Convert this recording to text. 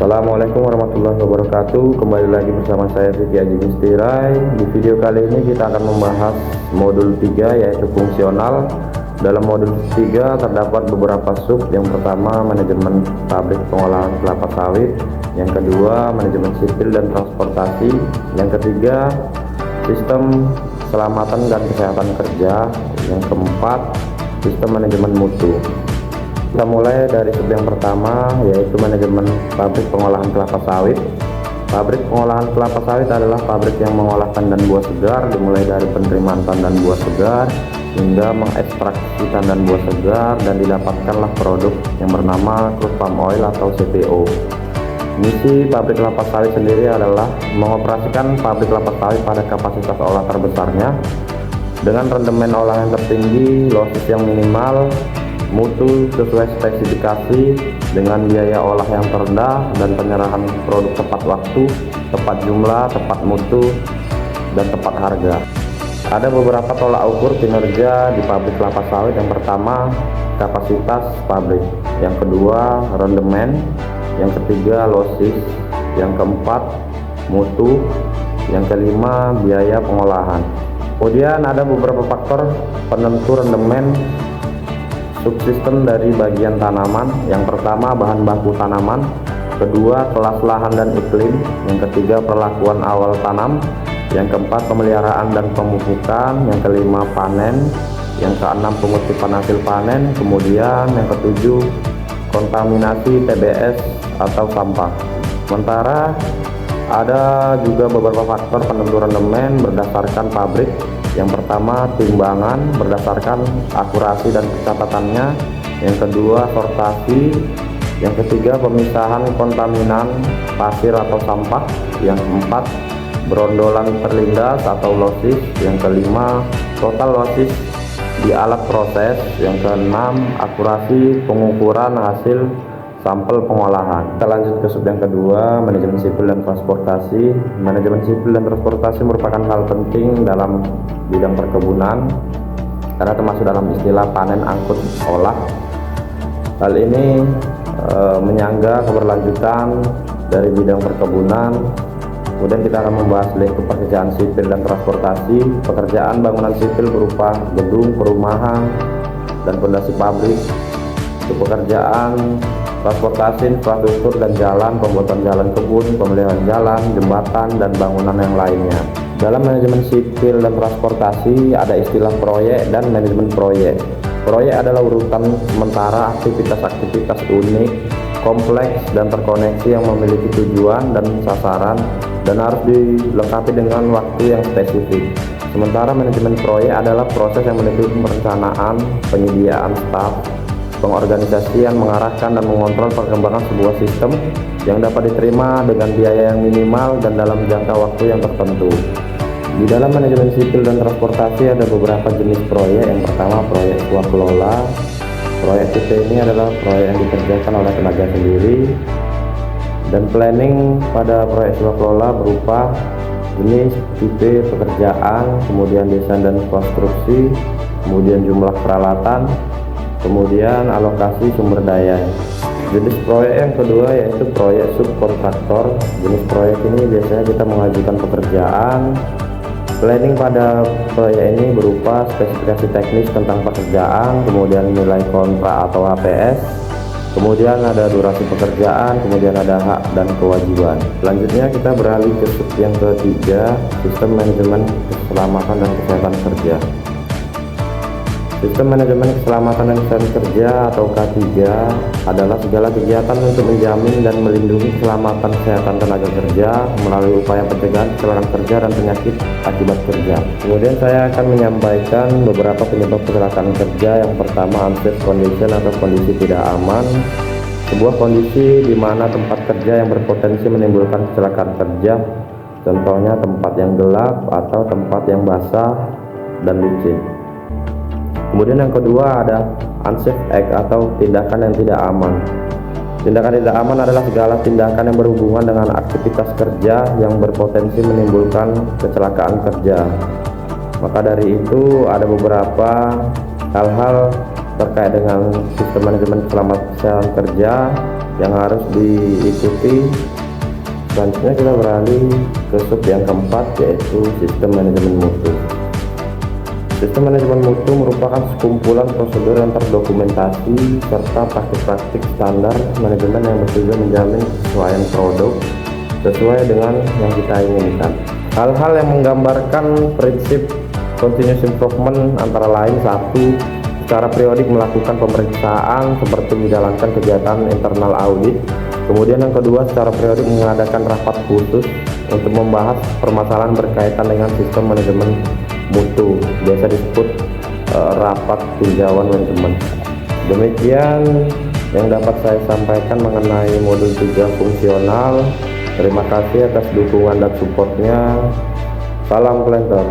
Assalamualaikum warahmatullahi wabarakatuh. Kembali lagi bersama saya Vicky Aji Gustirai. Di video kali ini kita akan membahas modul 3 yaitu fungsional. Dalam modul 3 terdapat beberapa sub. Yang pertama manajemen pabrik pengolahan kelapa sawit, yang kedua manajemen sipil dan transportasi, yang ketiga sistem keselamatan dan kesehatan kerja, yang keempat sistem manajemen mutu. Kita mulai dari sub yang pertama yaitu manajemen pabrik pengolahan kelapa sawit. Pabrik pengolahan kelapa sawit adalah pabrik yang mengolah tandan buah segar, dimulai dari penerimaan tandan buah segar hingga mengekstraksi tandan buah segar dan didapatkanlah produk yang bernama crude palm oil atau CPO. Misi pabrik kelapa sawit sendiri adalah mengoperasikan pabrik kelapa sawit pada kapasitas olah terbesarnya dengan rendemen olah yang tertinggi, losis yang minimal, mutu sesuai spesifikasi dengan biaya olah yang terendah, dan penyerahan produk tepat waktu, tepat jumlah, tepat mutu, dan tepat harga. Ada beberapa tolak ukur kinerja di pabrik kelapa sawit. Yang pertama kapasitas pabrik, yang kedua rendemen, yang ketiga losis, yang keempat mutu, yang kelima biaya pengolahan. Kemudian ada beberapa faktor penentu rendemen subsistem dari bagian tanaman. Yang pertama bahan baku tanaman, kedua kelas lahan dan iklim, yang ketiga perlakuan awal tanam, yang keempat pemeliharaan dan pemupukan, yang kelima panen, yang keenam pengutipan hasil panen, kemudian yang ketujuh kontaminasi TBS atau sampah. Sementara ada juga beberapa faktor penentu rendemen berdasarkan pabrik. Yang pertama timbangan berdasarkan akurasi dan pencatatannya, yang kedua sortasi, yang ketiga pemisahan kontaminan pasir atau sampah, yang keempat berondolan terlindas atau losis, yang kelima total losis di alat proses, yang keenam akurasi pengukuran hasil sampel pengolahan. Kita lanjut ke sub yang kedua, manajemen sipil dan transportasi. Manajemen sipil dan transportasi merupakan hal penting dalam bidang perkebunan karena termasuk dalam istilah panen, angkut, olah. Hal ini menyangga keberlanjutan dari bidang perkebunan. Kemudian kita akan membahas lingkup pekerjaan sipil dan transportasi. Pekerjaan bangunan sipil berupa gedung, perumahan, dan fondasi pabrik. Untuk pekerjaan transportasi, infrastruktur dan jalan, pembuatan jalan kebun, pemeliharaan jalan, jembatan, dan bangunan yang lainnya. Dalam manajemen sipil dan transportasi ada istilah proyek dan manajemen proyek. Proyek adalah urutan sementara aktivitas-aktivitas unik, kompleks, dan terkoneksi yang memiliki tujuan dan sasaran dan harus dilengkapi dengan waktu yang spesifik. Sementara manajemen proyek adalah proses yang meliputi perencanaan, penyediaan staf, pengorganisasian, mengarahkan dan mengontrol perkembangan sebuah sistem yang dapat diterima dengan biaya yang minimal dan dalam jangka waktu yang tertentu. Di dalam manajemen sipil dan transportasi ada beberapa jenis proyek. Yang pertama proyek swakelola. Proyek tipe ini adalah proyek yang dikerjakan oleh tenaga sendiri, dan planning pada proyek swakelola berupa jenis, tipe pekerjaan, kemudian desain dan konstruksi, kemudian jumlah peralatan, kemudian alokasi sumber daya. Jenis proyek yang kedua yaitu proyek subkontraktor. Jenis proyek ini biasanya kita mengajukan pekerjaan. Planning pada proyek ini berupa spesifikasi teknis tentang pekerjaan, kemudian nilai kontrak atau HPS, kemudian ada durasi pekerjaan, kemudian ada hak dan kewajiban. Selanjutnya kita beralih ke sub yang ketiga, sistem manajemen keselamatan dan kesehatan kerja. Sistem manajemen keselamatan dan kesehatan kerja atau K3 adalah segala kegiatan untuk menjamin dan melindungi keselamatan kesehatan tenaga kerja melalui upaya pencegahan kecelakaan kerja dan penyakit akibat kerja. Kemudian saya akan menyampaikan beberapa penyebab kecelakaan kerja. Yang pertama unsafe condition atau kondisi tidak aman. Sebuah kondisi di mana tempat kerja yang berpotensi menimbulkan kecelakaan kerja. Contohnya tempat yang gelap atau tempat yang basah dan licin. Kemudian yang kedua ada unsafe act atau tindakan yang tidak aman. Tindakan tidak aman adalah segala tindakan yang berhubungan dengan aktivitas kerja yang berpotensi menimbulkan kecelakaan kerja. Maka dari itu ada beberapa hal-hal terkait dengan sistem manajemen keselamatan kerja yang harus diikuti. Selanjutnya kita beralih ke sub yang keempat, yaitu sistem manajemen mutu. Sistem manajemen mutu merupakan sekumpulan prosedur yang terdokumentasi serta praktik-praktik standar manajemen yang bertujuan menjamin kesesuaian produk sesuai dengan yang kita inginkan. Hal-hal yang menggambarkan prinsip continuous improvement antara lain: 1. Secara periodik melakukan pemeriksaan seperti menjalankan kegiatan internal audit. Kemudian yang kedua, secara periodik mengadakan rapat khusus untuk membahas permasalahan berkaitan dengan sistem manajemen mutu, biasa disebut rapat tinjauan manajemen. Demikian yang dapat saya sampaikan mengenai modul 3 fungsional. Terima kasih atas dukungan dan supportnya. Salam Planter.